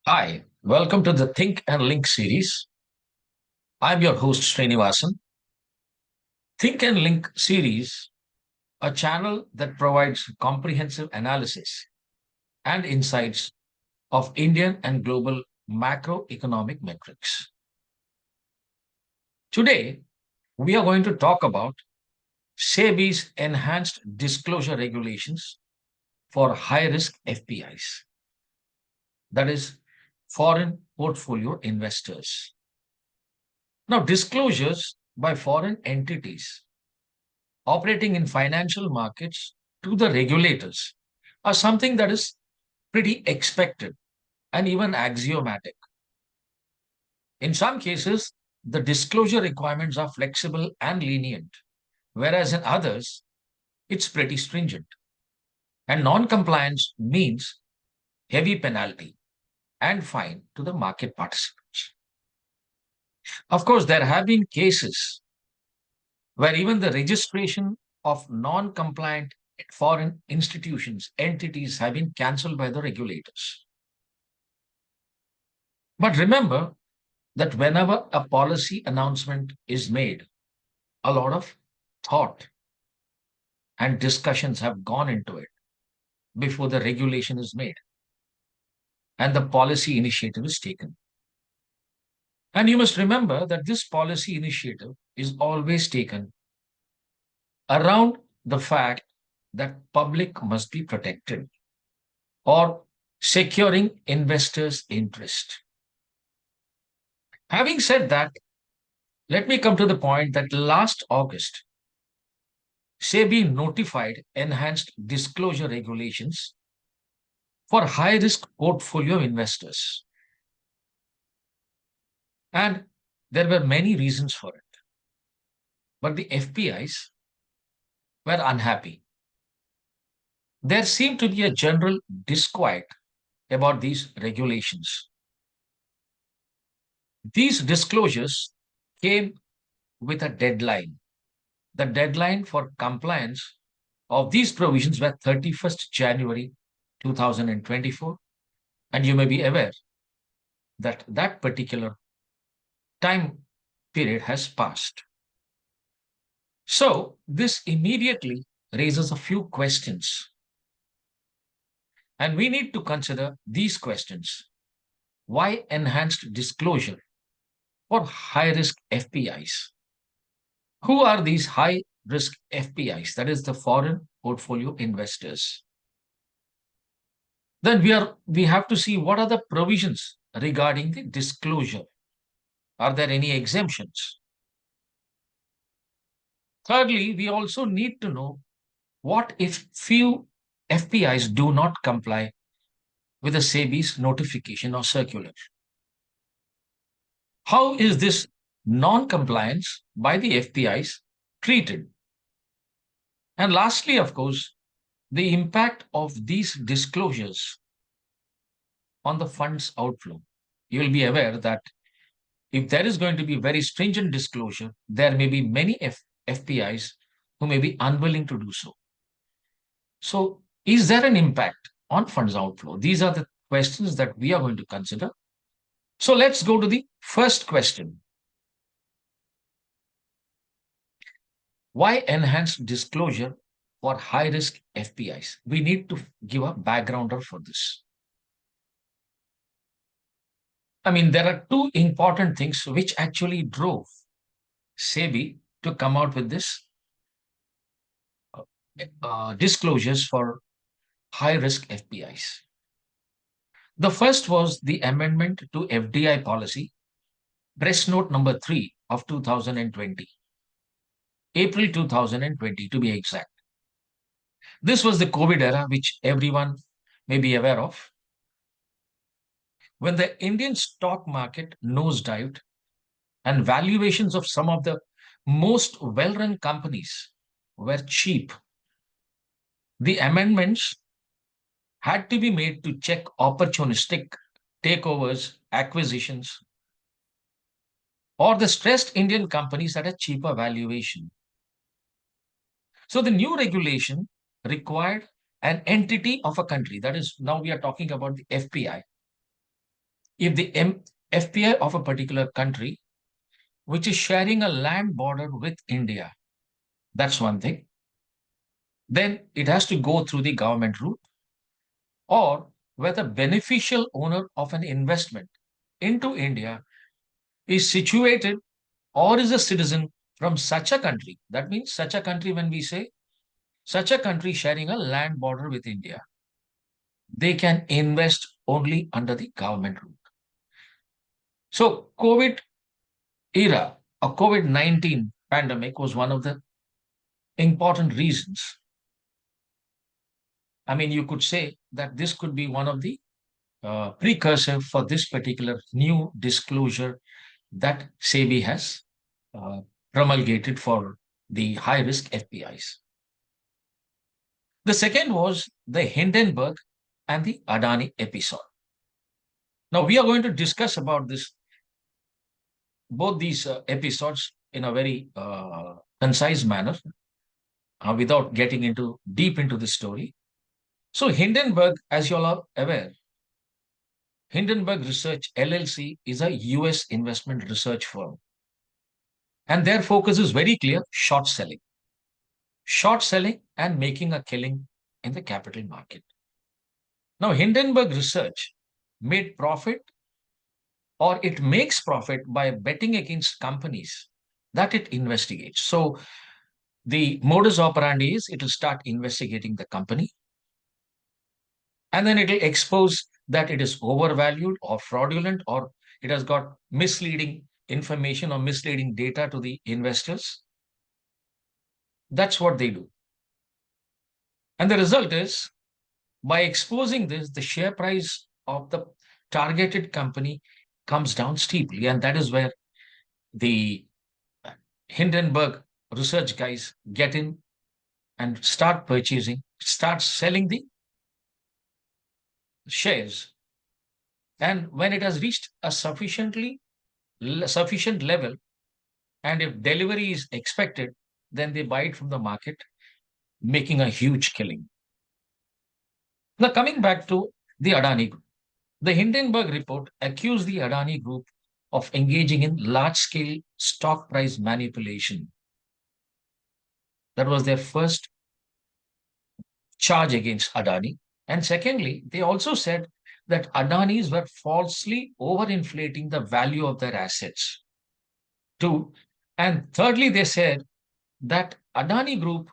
Hi, welcome to the Think and Link series. I'm your host, Srinivasan. Think and Link series, a channel that provides comprehensive analysis and insights of Indian and global macroeconomic metrics. Today, we are going to talk about Sebi's enhanced disclosure regulations for high risk FPIs, that is, foreign portfolio investors. Now, disclosures by foreign entities operating in financial markets to the regulators are something that is pretty expected and even axiomatic. In some cases, the disclosure requirements are flexible and lenient, whereas in others, it's pretty stringent. And non-compliance means heavy penalty and fine to the market participants. Of course, there have been cases where even the registration of non-compliant foreign institutions, entities have been cancelled by the regulators. But remember that whenever a policy announcement is made, a lot of thought and discussions have gone into it before the regulation is made and the policy initiative is taken. And you must remember that this policy initiative is always taken around the fact that public must be protected or securing investors' interest. Having said that, let me come to the point that last August, Sebi notified enhanced disclosure regulations for high risk portfolio investors. And there were many reasons for it. But the FPIs were unhappy. There seemed to be a general disquiet about these regulations. These disclosures came with a deadline. The deadline for compliance of these provisions were 31st January 2024. And you may be aware that that particular time period has passed. So this immediately raises a few questions. And we need to consider these questions. Why enhanced disclosure for high risk FPIs? Who are these high risk FPIs? That is the foreign portfolio investors. Then we have to see what are the provisions regarding the disclosure. Are there any exemptions? Thirdly, we also need to know what if few FPIs do not comply with the SEBI's notification or circular? How is this non-compliance by the FPIs treated? And lastly, of course, the impact of these disclosures on the funds outflow. You will be aware that if there is going to be very stringent disclosure, there may be many FPIs who may be unwilling to do so. So, is there an impact on funds outflow? These are the questions that we are going to consider. So, let's go to the first question. Why enhanced disclosure for high risk FPIs? We need to give a backgrounder for this. I mean, there are two important things which actually drove SEBI to come out with this disclosures for high risk FPIs. The first was the amendment to FDI policy, press note number 3 of 2020, April 2020 to be exact. This was the COVID era, which everyone may be aware of, when the Indian stock market nosedived and valuations of some of the most well-run companies were cheap. The amendments had to be made to check opportunistic takeovers, acquisitions, or the stressed Indian companies at a cheaper valuation. So the new regulation required an entity of a country, that is, now we are talking about the FPI. If the FPI of a particular country, which is sharing a land border with India, that's one thing. Then it has to go through the government route, or where the beneficial owner of an investment into India is situated or is a citizen from such a country. That means such a country, when we say such a country sharing a land border with India, they can invest only under the government route. So COVID era, a COVID-19 pandemic was one of the important reasons. I mean, you could say that this could be one of the precursor for this particular new disclosure that Sebi has uh, promulgated for the high risk FPIs. The second was the Hindenburg and the Adani episode. Now we are going to discuss about this both these episodes in a very concise manner without getting into deep into the story. So Hindenburg, as you all are aware, Hindenburg Research LLC is a US investment research firm, and their focus is very clear: short selling and making a killing in the capital market. Now, Hindenburg Research made profit, or it makes profit, by betting against companies that it investigates. So the modus operandi is it will start investigating the company, and then it will expose that it is overvalued or fraudulent, or it has got misleading information or misleading data to the investors. That's what they do. And the result is, by exposing this, the share price of the targeted company comes down steeply. And that is where the Hindenburg research guys get in and start purchasing, start selling the shares. And when it has reached a sufficient level, and if delivery is expected, then they buy it from the market, making a huge killing. Now, coming back to the Adani Group, the Hindenburg report accused the Adani Group of engaging in large scale stock price manipulation. That was their first charge against Adani. And secondly, they also said that Adanis were falsely overinflating the value of their assets. Too. And thirdly, they said that Adani Group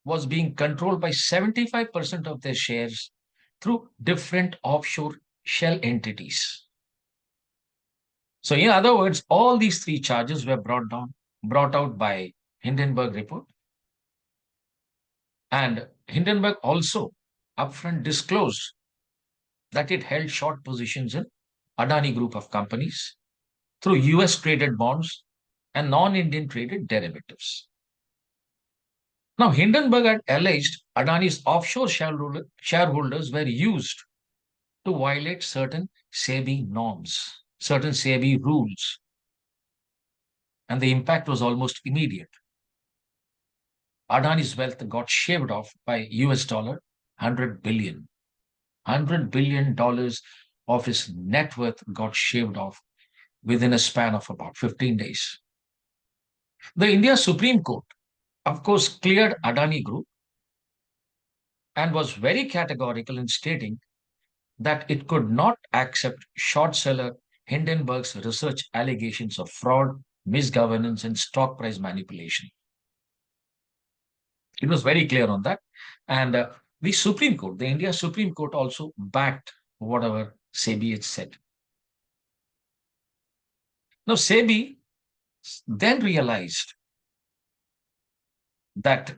was being controlled by 75% of their shares through different offshore shell entities. So, in other words, all these three charges were brought out by Hindenburg report. And Hindenburg also upfront disclosed that it held short positions in Adani Group of companies through US traded bonds and non-Indian traded derivatives. Now, Hindenburg had alleged Adani's offshore shareholders were used to violate certain Sebi norms, certain Sebi rules, and the impact was almost immediate. Adani's wealth got shaved off by US dollar 100 billion. $100 billion of his net worth got shaved off within a span of about 15 days. The India Supreme Court, of course, cleared Adani Group and was very categorical in stating that it could not accept short seller Hindenburg's research allegations of fraud, misgovernance, and stock price manipulation. It was very clear on that. And the Supreme Court, the India Supreme Court, also backed whatever Sebi had said. Now, Sebi then realized that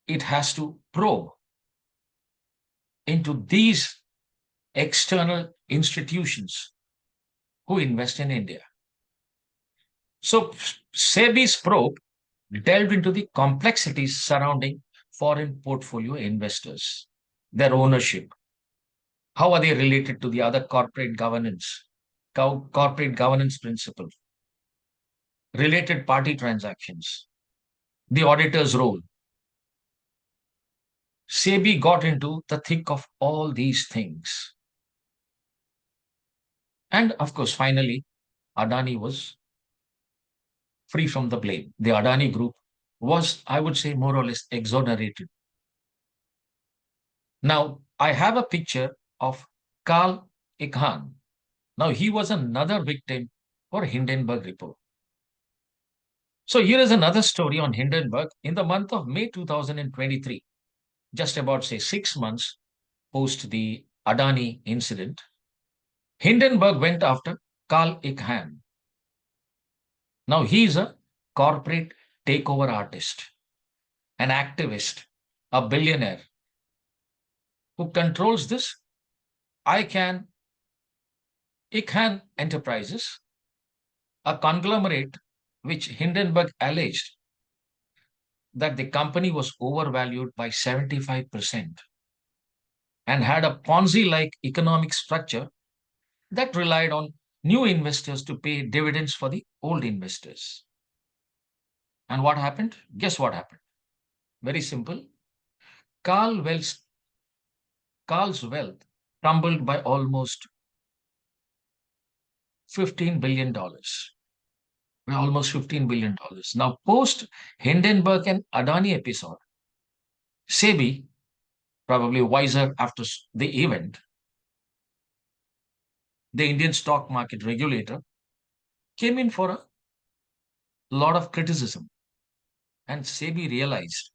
it has to probe into these external institutions who invest in India. So, Sebi's probe delved into the complexities surrounding foreign portfolio investors, their ownership, how are they related to the other corporate governance principles, related party transactions, the auditor's role. Sebi got into the thick of all these things. And of course, finally, Adani was free from the blame. The Adani group was, I would say, more or less exonerated. Now, I have a picture of Karl Ikhan. Now, he was another victim for Hindenburg report. So here is another story on Hindenburg in the month of May 2023, just about, say, 6 months post the Adani incident. Hindenburg went after Karl Ikhan. Now, he is a corporate takeover artist, an activist, a billionaire who controls this ICANN Ikhan Enterprises, a conglomerate which Hindenburg alleged that the company was overvalued by 75% and had a Ponzi like economic structure that relied on new investors to pay dividends for the old investors. And what happened? Guess what happened? Very simple. Carl Wells, Carl's wealth tumbled by almost $15 billion. Almost $15 billion. Now, post Hindenburg and Adani episode, Sebi, probably wiser after the event, the Indian stock market regulator, came in for a lot of criticism. And Sebi realized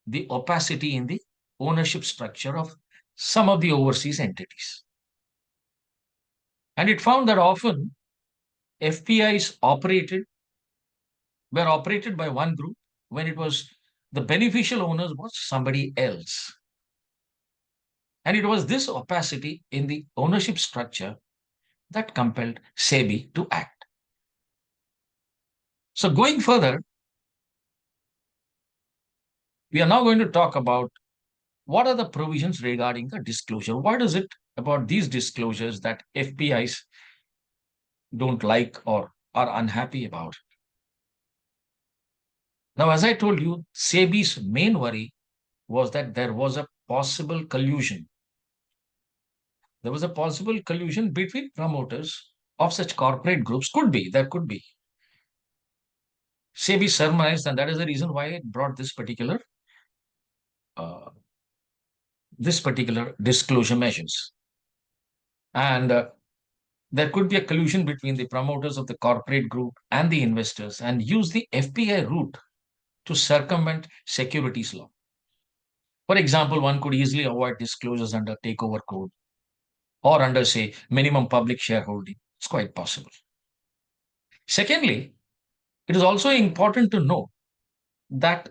the opacity in the ownership structure of some of the overseas entities. And it found that often FPIs were operated by one group when it was the beneficial owners was somebody else. And it was this opacity in the ownership structure that compelled Sebi to act. So going further, we are now going to talk about what are the provisions regarding the disclosure. What is it about these disclosures that FPIs don't like or are unhappy about? Now, as I told you, Sebi's main worry was that there was a possible collusion. There was a possible collusion between promoters of such corporate groups. Could be, there could be. Sebi surmised, and that is the reason why it brought uh, this particular disclosure measures. And there could be a collusion between the promoters of the corporate group and the investors and use the FPI route to circumvent securities law. For example, one could easily avoid disclosures under takeover code or under, say, minimum public shareholding. It's quite possible. Secondly, it is also important to know that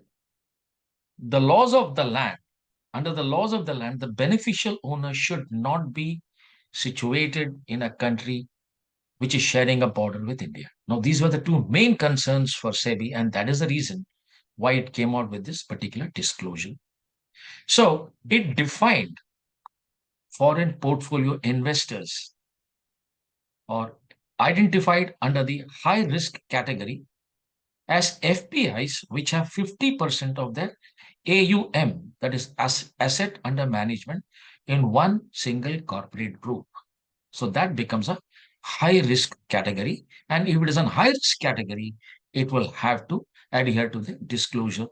the laws of the land, under the laws of the land, the beneficial owner should not be situated in a country which is sharing a border with India. Now, these were the two main concerns for SEBI, and that is the reason why it came out with this particular disclosure. So, it defined foreign portfolio investors or identified under the high risk category as FPIs which have 50% of their AUM, that is asset under management, in one single corporate group. So that becomes a high risk category. And if it is a high risk category, it will have to adhere to the disclosure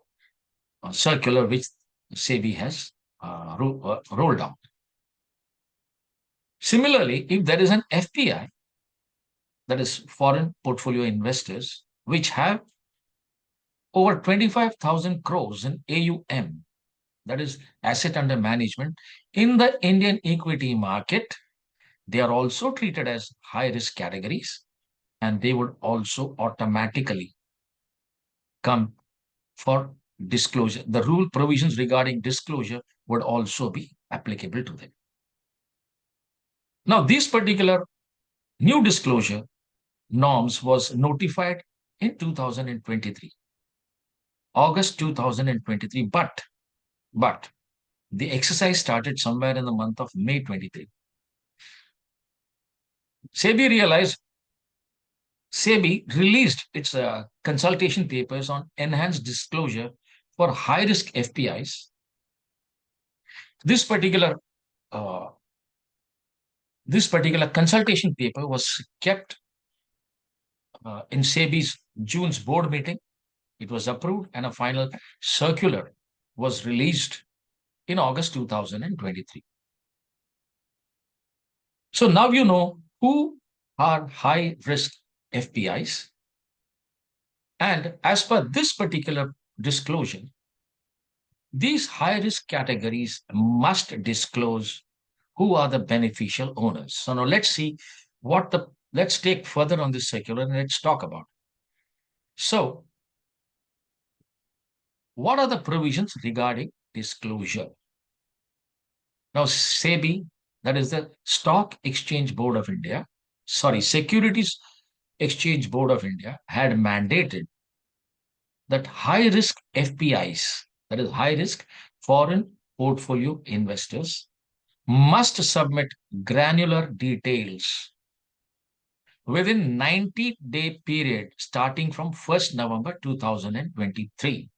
circular which SEBI has rolled out. Similarly, if there is an FPI, that is foreign portfolio investors, which have over 25,000 crores in AUM, that is asset under management, in the Indian equity market, they are also treated as high risk categories and they would also automatically come for disclosure. The rule provisions regarding disclosure would also be applicable to them. Now, this particular new disclosure norms was notified in 2023, August 2023, but the exercise started somewhere in the month of May 23. SEBI released its consultation papers on enhanced disclosure for high risk FPIs This particular uh, this particular consultation paper was kept in SEBI's June's board meeting. It was approved, and a final circular was released in August 2023. So now you know who are high risk FPIs. And as per this particular disclosure, these high risk categories must disclose who are the beneficial owners. So now let's see let's take further on this circular and let's talk about. So, what are the provisions regarding disclosure? Now, SEBI, that is the Stock Exchange Board of India, sorry, Securities Exchange Board of India, had mandated that high risk FPIs, that is high risk foreign portfolio investors, must submit granular details within 90-day period starting from 1st November 2023.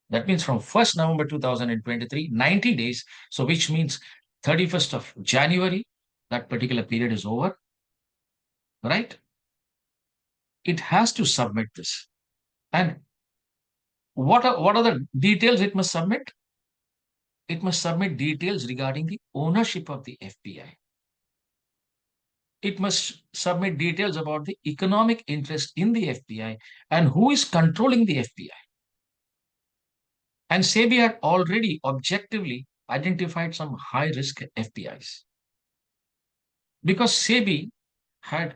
That means from 1st November 2023, 90 days. So which means 31st of January, that particular period is over, right? It has to submit this. And what are the details it must submit? It must submit details regarding the ownership of the FPI. It must submit details about the economic interest in the FPI and who is controlling the FPI. And SEBI had already objectively identified some high risk FPIs because SEBI had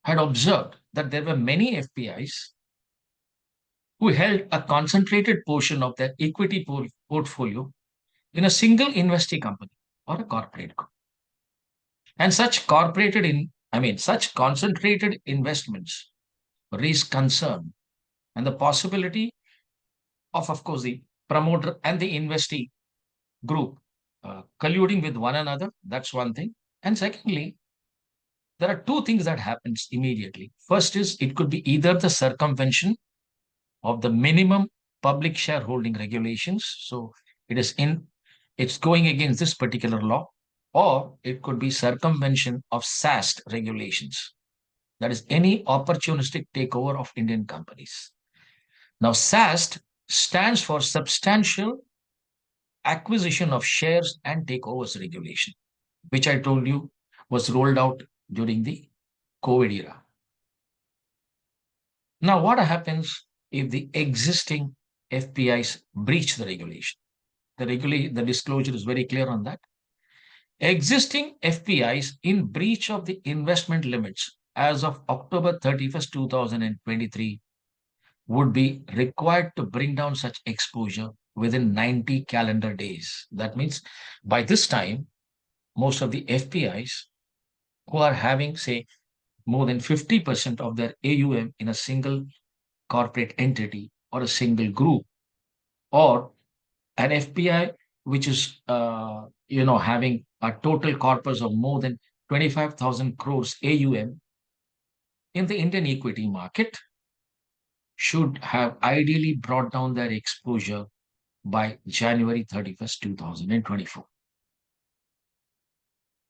observed that there were many FPIs who held a concentrated portion of their equity portfolio in a single investee company or a corporate group. And such concentrated investments raise concern and the possibility of course, the promoter and the investee group colluding with one another. That's one thing. And secondly, there are two things that happens immediately. First is it could be either the circumvention of the minimum public shareholding regulations. So it is it's going against this particular law, or it could be circumvention of SAST regulations. That is any opportunistic takeover of Indian companies. Now, SAST stands for Substantial Acquisition of Shares and Takeovers Regulation, which I told you was rolled out during the COVID era. Now, what happens if the existing FPIs breach the regulation? The disclosure is very clear on that. Existing FPIs in breach of the investment limits as of October 31st, 2023 would be required to bring down such exposure within 90 calendar days. That means by this time, most of the FPIs who are having, say, more than 50% of their AUM in a single corporate entity or a single group, or an FPI which is having a total corpus of more than 25,000 crores AUM in the Indian equity market, should have ideally brought down their exposure by January 31st, 2024.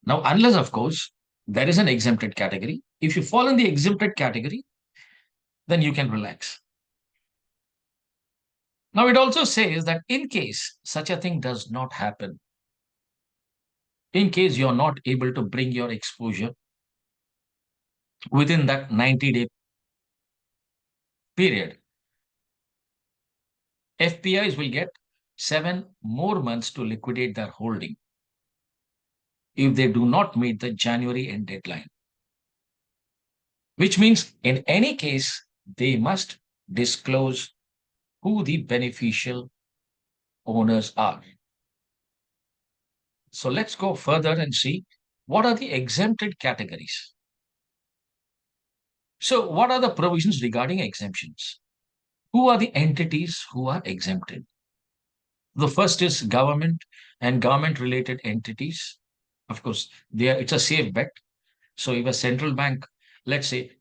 Now, unless, of course, there is an exempted category. If you fall in the exempted category, then you can relax. Now, it also says that in case such a thing does not happen, in case you're not able to bring your exposure within that 90-day period, FPIs will get 7 more months to liquidate their holding if they do not meet the January end deadline, which means in any case, they must disclose who the beneficial owners are. So let's go further and see what are the exempted categories. So, what are the provisions regarding exemptions? Who are the entities who are exempted? The first is government and government related entities. Of course, it's a safe bet. So if a central bank, let's say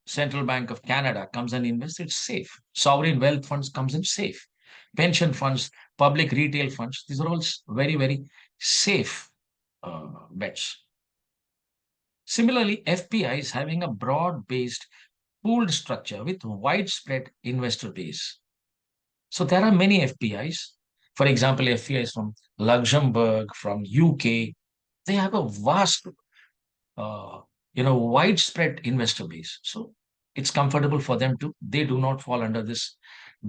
Central Bank of Canada comes and invests, it's safe. Sovereign wealth funds comes in safe. pension funds, public retail funds. These are all very, very safe bets. Similarly, FPI is having a broad based pooled structure with widespread investor base. So there are many FPIs. For example, FPIs from Luxembourg, from UK. They have a vast, uh, widespread investor base. So it's comfortable for them to. They do not fall under this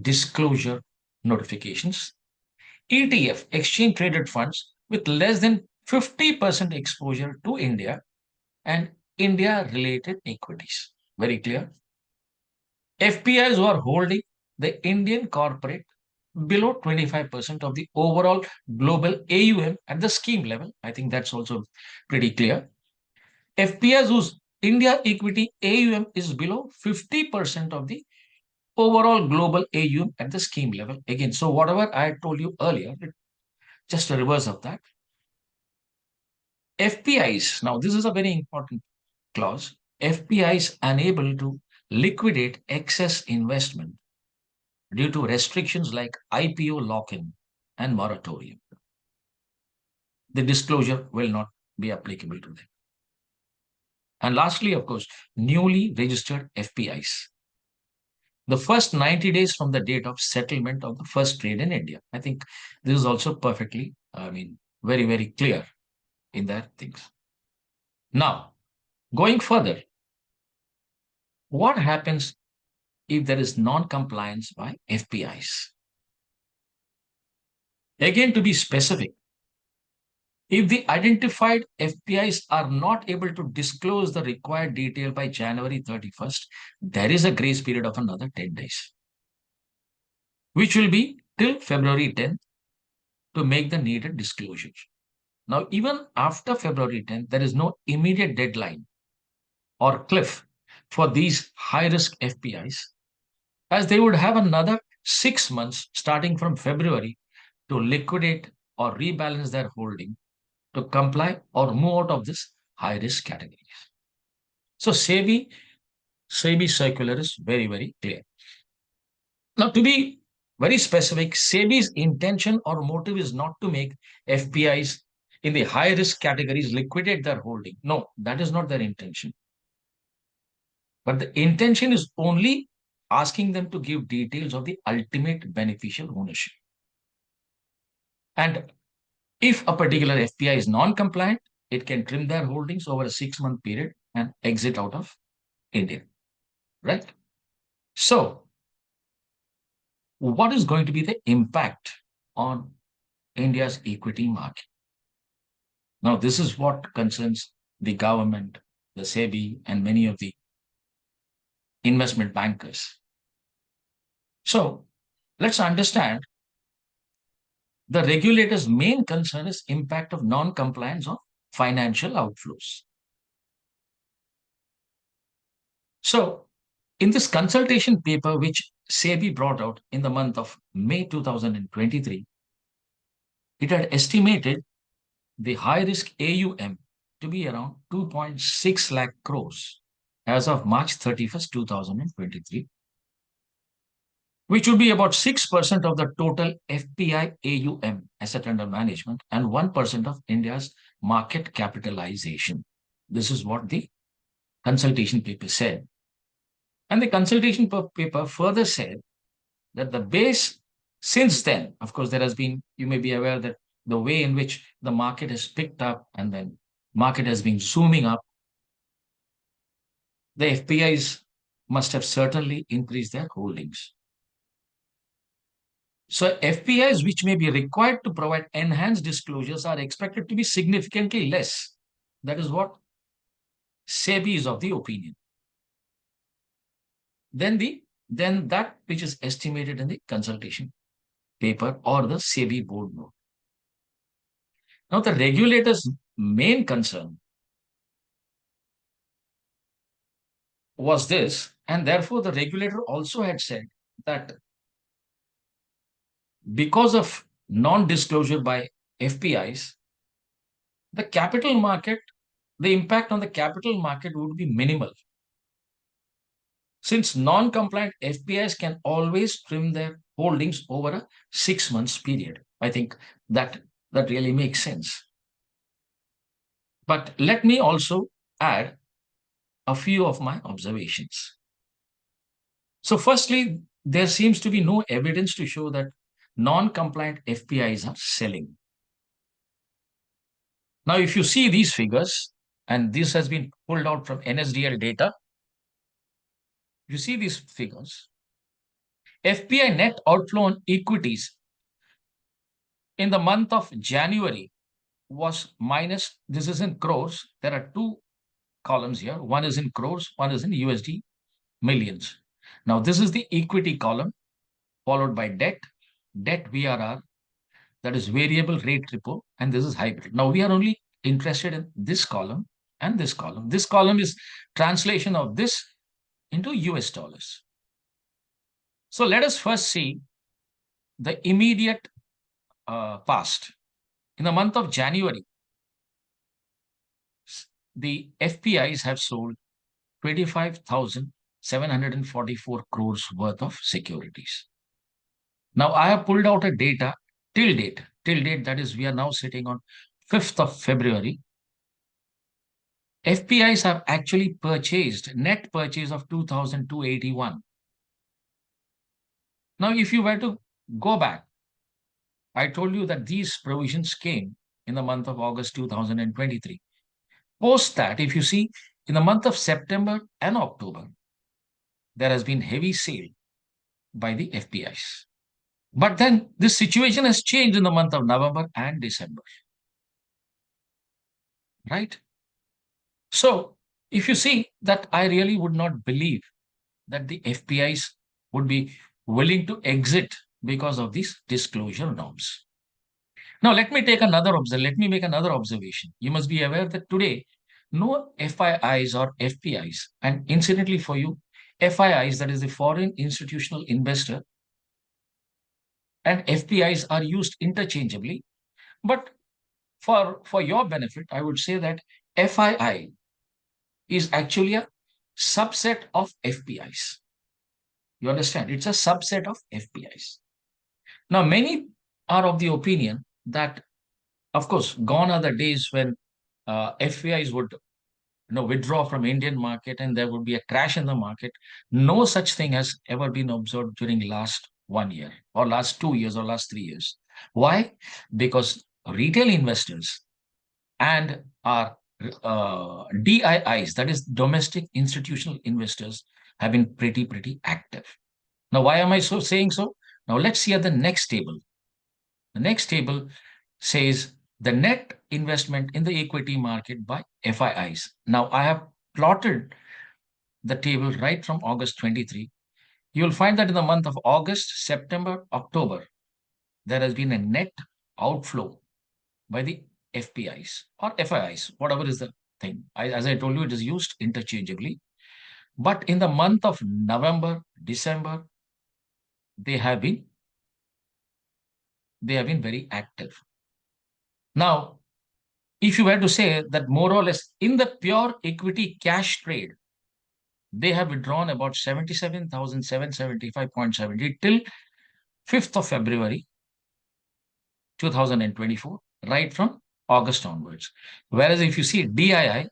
disclosure notifications. ETF, exchange traded funds with less than 50% exposure to India and India related equities. Very clear. FPIs who are holding the Indian corporate below 25% of the overall global AUM at the scheme level. I think that's also pretty clear. FPIs whose India equity AUM is below 50% of the overall global AUM at the scheme level. Again, so whatever I told you earlier, just a reverse of that. FPIs, now this is a very important clause. FPIs unable to liquidate excess investment due to restrictions like IPO lock-in and moratorium. The disclosure will not be applicable to them. And lastly, of course, newly registered FPIs. The first 90 days from the date of settlement of the first trade in India. I think this is also perfectly, very, very clear in that things. Now, going further, what happens if there is non-compliance by FPIs? Again, to be specific, if the identified FPIs are not able to disclose the required detail by January 31st, there is a grace period of another 10 days, which will be till February 10th to make the needed disclosures. Now, even after February 10th, there is no immediate deadline or cliff for these high risk FPIs, as they would have another 6 months starting from February to liquidate or rebalance their holding to comply or move out of this high risk categories. So Sebi circular is very, very clear. Now, to be very specific, Sebi's intention or motive is not to make FPIs in the high risk categories liquidate their holding. No, that is not their intention. But the intention is only asking them to give details of the ultimate beneficial ownership. And if a particular FPI is non-compliant, it can trim their holdings over a 6-month period and exit out of India. Right? So, what is going to be the impact on India's equity market? Now, this is what concerns the government, the Sebi, and many of the investment bankers. So, let's understand the regulator's main concern is impact of non-compliance on financial outflows. So, in this consultation paper, which Sebi brought out in the month of May 2023, it had estimated the high risk AUM to be around 2.6 lakh crores as of March 31st, 2023, which would be about 6% of the total FPI AUM, asset under management, and 1% of India's market capitalization. This is what the consultation paper said. And the consultation paper further said that the base since then, of course, there has been, you may be aware that the way in which the market has picked up and then market has been zooming up, the FPIs must have certainly increased their holdings. So FPIs which may be required to provide enhanced disclosures are expected to be significantly less. That is what Sebi is of the opinion. Then that which is estimated in the consultation paper or the Sebi board note. Now, the regulator's main concern was this, and therefore the regulator also had said that because of non-disclosure by FPIs, the capital market, the impact on the capital market would be minimal. Since non-compliant FPIs can always trim their holdings over a 6 months period. I think that really makes sense. But let me also add a few of my observations. So, firstly, there seems to be no evidence to show that non compliant FPIs are selling. Now, if you see these figures, and this has been pulled out from NSDL data, you see these figures. FPI net outflow on equities in the month of January was minus, this is in crores. There are two columns here. One is in crores, one is in USD millions. Now, this is the equity column followed by debt VRR, that is variable rate repo, and this is hybrid. Now, we are only interested in this column and this column. This column is translation of this into US dollars. So let us first see the immediate past. In the month of January, the FPIs have sold 25,744 crores worth of securities. Now, I have pulled out a data till date, that is, we are now sitting on 5th of February. FPIs have actually purchased, net purchase of 2,281. Now, if you were to go back, I told you that these provisions came in the month of August 2023. Post that, if you see, in the month of September and October, there has been heavy sale by the FPIs. But then this situation has changed in the month of November and December. Right? So, if you see that, I really would not believe that the FPIs would be willing to exit because of these disclosure norms. Now, let me make another observation. You must be aware that today, no FIIs or FPIs, and incidentally for you, FIIs, that is the foreign institutional investor, and FPIs are used interchangeably. But for your benefit, I would say that FII is actually a subset of FPIs. You understand? It's a subset of FPIs. Now, many are of the opinion that, of course, gone are the days when FPIs would withdraw from Indian market and there would be a crash in the market. No such thing has ever been observed during last 1 year or last 2 years or last 3 years. Why? Because retail investors and our DIIs, that is domestic institutional investors, have been pretty active. Now, why am I saying so? Now, let's see at the next table. The next table says the net investment in the equity market by FIIs. Now, I have plotted the table right from August 23. You will find that in the month of August, September, October, there has been a net outflow by the FPIs or FIIs, whatever is the thing. As I told you, it is used interchangeably. But in the month of November, December, they have been very active. Now, if you were to say that more or less in the pure equity cash trade, they have withdrawn about 77,775.70 till 5th of February 2024, right from August onwards. Whereas if you see DII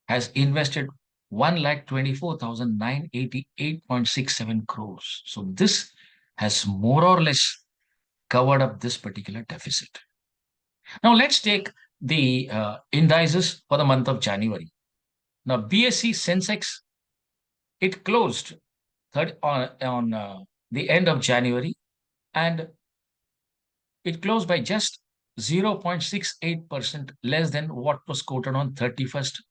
has invested 1,24,988.67 crores. So this has more or less covered up this particular deficit. Now let's take the indices for the month of January. Now BSE Sensex, it closed on the end of January, and it closed by just 0.68% less than what was quoted on 31st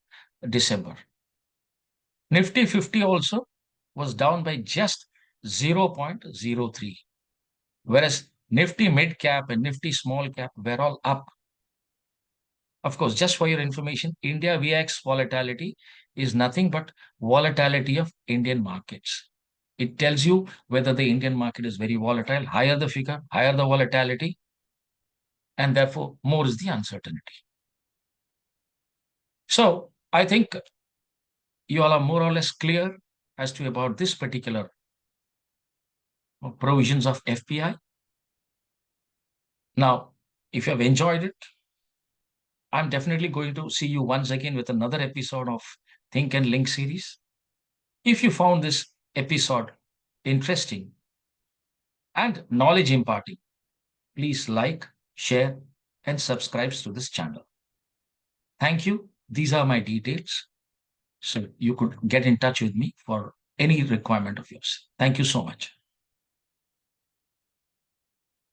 December. Nifty 50 also was down by just 0.03, whereas Nifty mid cap and Nifty small cap were all up. Of course, just for your information, India VX volatility is nothing but volatility of Indian markets. It tells you whether the Indian market is very volatile. Higher the figure, higher the volatility, and therefore more is the uncertainty. So I think you all are more or less clear as to about this particular provisions of FPI. Now, if you have enjoyed it, I'm definitely going to see you once again with another episode of Think and Link series. If you found this episode interesting and knowledge imparting, please like, share, and subscribe to this channel. Thank you. These are my details. So you could get in touch with me for any requirement of yours. Thank you so much.